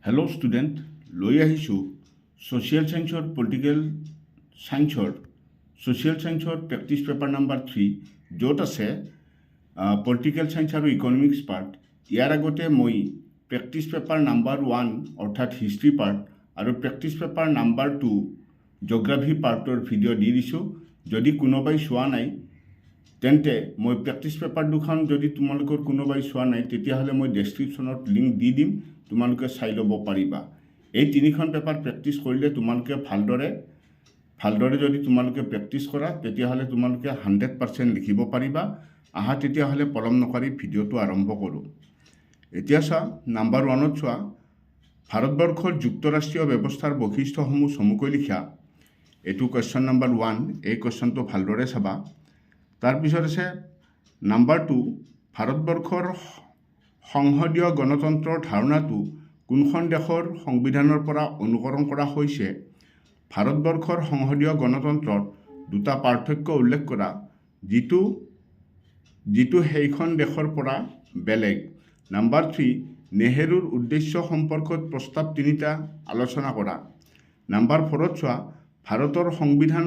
Hello' student, লৈ আহিছোঁ social ছায়েন্সৰ ছ'চিয়েল ছায়েন্সৰ প্ৰেক্টিছ পেপাৰ নাম্বাৰ 3, য'ত আছে পলিটিকেল ছায়েন্স আৰু ইকনমিক্স পাৰ্ট। ইয়াৰ আগতে মই প্ৰেক্টিছ পেপাৰ নাম্বাৰ 1 অৰ্থাৎ হিষ্ট্ৰী পাৰ্ট আৰু প্ৰেক্টিছ পেপাৰ নাম্বাৰ 2 জিঅ'গ্ৰাফী পাৰ্টৰ ভিডিঅ' দি দিছোঁ। যদি কোনোবাই চোৱা নাই তেন্তে মই প্ৰেক্টিছ পেপাৰ দুখন যদি তোমালোকৰ কোনোবাই চোৱা নাই তেতিয়াহ'লে মই ডেছক্ৰিপশ্যনত লিংক দি দিম, তোমালোকে চাই ল'ব পাৰিবা। এই তিনিখন পেপাৰ প্ৰেক্টিছ কৰিলে তোমালোকে ভালদৰে যদি তোমালোকে প্ৰেক্টিছ কৰা তেতিয়াহ'লে তোমালোকে 100% লিখিব পাৰিবা। আহা তেতিয়াহ'লে পলম নকৰি ভিডিঅ'টো আৰম্ভ কৰোঁ। এতিয়া চোৱা, নাম্বাৰ 1ত চোৱা, ভাৰতবৰ্ষৰ যুক্তৰাষ্ট্ৰীয় ব্যৱস্থাৰ বৈশিষ্ট্যসমূহ চমুকৈ লিখা। এইটো কুৱেশ্যন নাম্বাৰ 1, এই কুৱেশ্যনটো ভালদৰে চাবা। তাৰপিছত আছে নাম্বাৰ 2, ভাৰতবৰ্ষৰ সংসদীয় গণতন্ত্ৰৰ ধাৰণাটো কোনখন দেশৰ সংবিধানৰ পৰা অনুকৰণ কৰা হৈছে? ভাৰতবৰ্ষৰ সংসদীয় গণতন্ত্ৰত দুটা পাৰ্থক্য উল্লেখ কৰা, যিটো সেইখন দেশৰ পৰা বেলেগ। নাম্বাৰ 3, নেহেৰুৰ উদ্দেশ্য সম্পৰ্কত প্ৰস্তাৱ 3টা আলোচনা কৰা। নাম্বাৰ 4ত চোৱা, ভাৰতৰ সংবিধান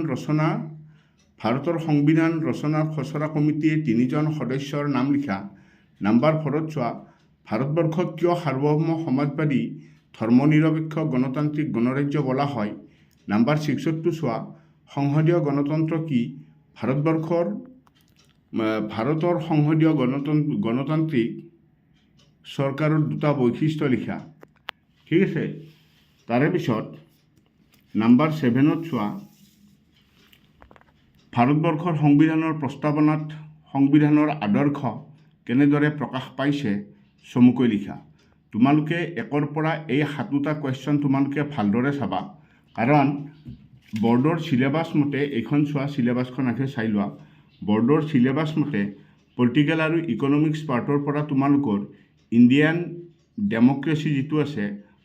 ৰচনাৰ খচৰা কমিটিয়ে 3জন সদস্যৰ নাম লিখা। নাম্বাৰ 4ত চোৱা, ভাৰতবৰ্ষক কিয় সাৰ্বভৌম সমাজবাদী ধৰ্মনিৰপেক্ষ গণতান্ত্ৰিক গণৰাজ্য বোলা হয়? নাম্বাৰ 6ত চোৱা, সংসদীয় গণতন্ত্ৰ কি? ভাৰতৰ সংসদীয় গণতান্ত্ৰিক চৰকাৰৰ দুটা বৈশিষ্ট্য লিখা। ঠিক আছে। তাৰে পিছত নাম্বাৰ 7ত চোৱা, ভাৰতবৰ্ষৰ সংবিধানৰ প্ৰস্তাৱনাত সংবিধানৰ আদৰ্শ কেনেদৰে প্ৰকাশ পাইছে চমুকৈ লিখা। তোমালোকে 1ৰ পৰা এই 7টা কুৱেশ্যন তোমালোকে ভালদৰে চাবা, কাৰণ বৰ্ডৰ চিলেবাছ মতে এইখন চোৱা, চিলেবাছখন আগে চাই লোৱা। বৰ্ডৰ চিলেবাছ মতে পলিটিকেল আৰু ইকনমিক্স পাৰ্টৰ পৰা তোমালোকৰ ইণ্ডিয়ান ডেম'ক্ৰেচি যিটো আছে,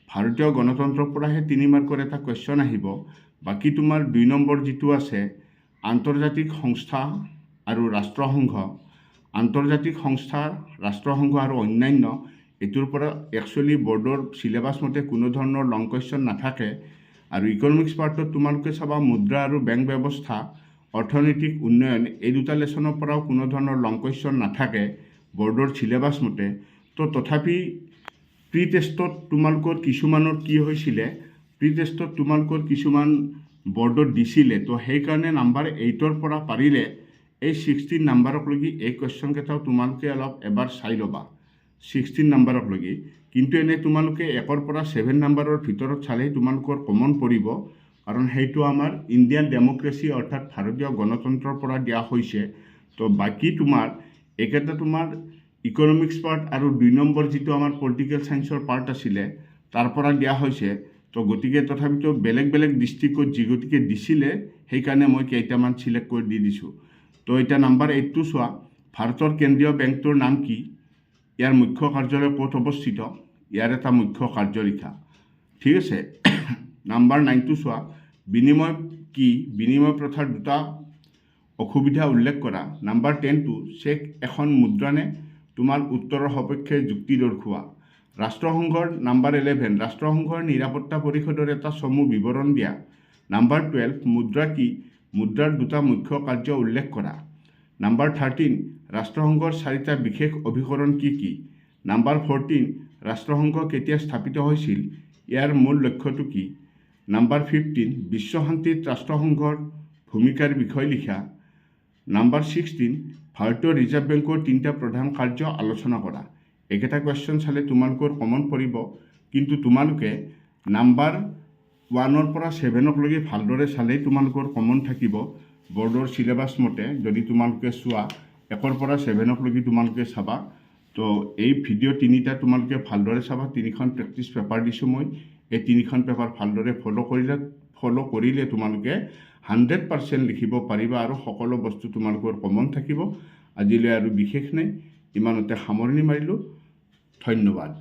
ভাৰতীয় গণতন্ত্ৰৰ পৰাহে 3 মাৰ্কৰ এটা কুৱেশ্যন আহিব। বাকী তোমাৰ 2 নম্বৰ যিটো আছে আন্তৰ্জাতিক সংস্থা আৰু ৰাষ্ট্ৰসংঘ আৰু অন্যান্য, এইটোৰ পৰা একচুৱেলি বৰ্ডৰ চিলেবাছ মতে কোনো ধৰণৰ লং কুৱেশ্যন নাথাকে। আৰু ইকনমিক্স পাৰ্টত তোমালোকে চাবা মুদ্ৰা আৰু বেংক ব্যৱস্থা, অৰ্থনৈতিক উন্নয়ন, এই দুটা লেচনৰ পৰাও কোনো ধৰণৰ লং কুৱেশ্যন নাথাকে বৰ্ডৰ চিলেবাছ মতে। তো তথাপি প্ৰি টেষ্টত তোমালোকৰ কিছুমানৰ কি হৈছিলে, প্ৰি টেষ্টত তোমালোকৰ কিছুমান বৰ্ডত দিছিলে। তো সেইকাৰণে নাম্বাৰ 8ৰ পৰা পাৰিলে এই 16 নাম্বাৰকলৈকে এই কুৱেশ্যন কেইটাও তোমালোকে অলপ এবাৰ চাই ল'বা, 16 নাম্বাৰকলৈকে। কিন্তু এনেই তোমালোকে 1ৰ পৰা 7 নাম্বাৰৰ ভিতৰত চালেই তোমালোকৰ কমন পৰিব, কাৰণ সেইটো আমাৰ ইণ্ডিয়ান ডেম'ক্ৰেচি অৰ্থাৎ ভাৰতীয় গণতন্ত্ৰৰ পৰা দিয়া হৈছে। তো বাকী তোমাৰ একেটা তোমাৰ ইকনমিক্স পাৰ্ট আৰু 2 নম্বৰ যিটো আমাৰ পলিটিকেল ছায়েন্সৰ পাৰ্ট আছিলে তাৰ পৰা দিয়া হৈছে। তো গতিকে তথাপিতো বেলেগ ডিষ্ট্ৰিক্টত যিগতিকে দিছিলে সেইকাৰণে মই কেইটামান চিলেক্ট কৰি দি দিছোঁ। তো এতিয়া নাম্বাৰ 8টো চোৱা, ভাৰতৰ কেন্দ্ৰীয় বেংকটোৰ নাম কি? ইয়াৰ মুখ্য কাৰ্যালয় ক'ত অৱস্থিত? ইয়াৰ এটা মুখ্য কাৰ্য লিখা। ঠিক আছে। নাম্বাৰ 9টো চোৱা, বিনিময় কি? বিনিময় প্ৰথাৰ দুটা অসুবিধা উল্লেখ কৰা। নাম্বাৰ 10টো, চেক এখন মুদ্ৰানে? তোমাৰ উত্তৰৰ সপক্ষে যুক্তি দৰ্শোৱা। ৰাষ্ট্ৰসংঘৰ নাম্বাৰ 11, ৰাষ্ট্ৰসংঘৰ নিৰাপত্তা পৰিষদৰ এটা চমু বিৱৰণ দিয়া। নাম্বাৰ 12, মুদ্ৰা কি? মুদ্ৰাৰ দুটা মুখ্য কাৰ্য উল্লেখ কৰা। নাম্বাৰ 13, ৰাষ্ট্ৰসংঘৰ 4টা বিশেষ অভিকৰণ কি কি? নাম্বাৰ 14, ৰাষ্ট্ৰসংঘ কেতিয়া স্থাপিত হৈছিল? ইয়াৰ মূল লক্ষ্যটো কি? নাম্বাৰ 15, বিশ্ব শান্তিত ৰাষ্ট্ৰসংঘৰ ভূমিকাৰ বিষয়ে লিখা। নাম্বাৰ 16, ভাৰতীয় ৰিজাৰ্ভ বেংকৰ 3টা প্ৰধান কাৰ্য আলোচনা কৰা। একেটা কুৱেশ্যন চালে তোমালোকৰ কমন পৰিব, কিন্তু তোমালোকে নাম্বাৰ 1ৰ পৰা 7লৈকে ভালদৰে চালেই তোমালোকৰ কমন থাকিব বৰ্ডৰ চিলেবাছ মতে। যদি তোমালোকে চোৱা 1ৰ পৰা 7লৈকে তোমালোকে চাবা। তো এই ভিডিঅ' 3টা তোমালোকে ভালদৰে চাবা। 3খন প্ৰেক্টিছ পেপাৰ দিছোঁ মই। এই 3খন পেপাৰ ভালদৰে ফ'ল' কৰিলে তোমালোকে 100% লিখিব পাৰিবা আৰু সকলো বস্তু তোমালোকৰ কমন থাকিব। আজিলৈ আৰু বিশেষ নাই, ইমানতে সামৰণি মাৰিলোঁ। ধন্যবাদ।